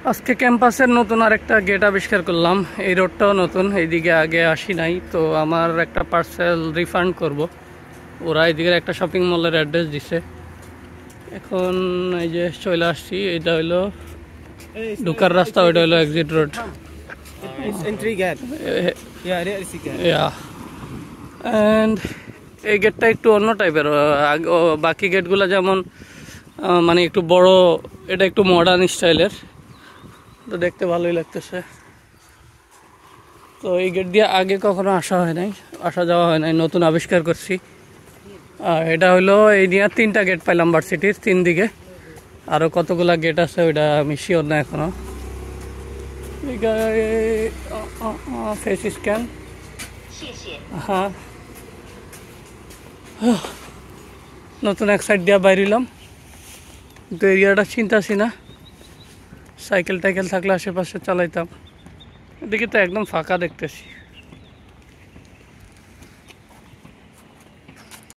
আজকে ক্যাম্পাসের নতুন আরেকটা গেট আবিষ্কার করলাম। এই রোডটাও নতুন, এইদিকে আগে আসি নাই। তো আমার একটা পার্সেল রিফান্ড করব। ওরা এইদিকে একটা শপিং মলের অ্যাড্রেস দিছে। এখন এই যে চলে আসছি, এটা হইলো ঢুকার রাস্তা, ওইটা হইলো এক্সিট রোড। অ্যান্ড এই গেটটা একটু অন্য টাইপের। বাকি গেটগুলো যেমন মানে একটু বড়, এটা একটু মডার্ন স্টাইলের, তো দেখতে ভালোই লাগতেছে। তো এই গেট দিয়ে আগে কখনো আসা যাওয়া হয় নাই, নতুন আবিষ্কার করছি। আর এটা হলো এই নিয়ে 3টা গেট পাইলাম ভার্সিটির 3 দিকে। আরও কতগুলা গেট আছে ওইটা আমি শিওর না এখনো। ফেস স্ক্যান, হ্যাঁ। নতুন এক সাইড দিয়ে বাইরিলাম, কিন্তু এরিয়াটা চিন্তাছি না। সাইকেল টাইকেল থাকলে আশেপাশে চালাইতাম। এদিকে তো একদম ফাঁকা দেখতেছি।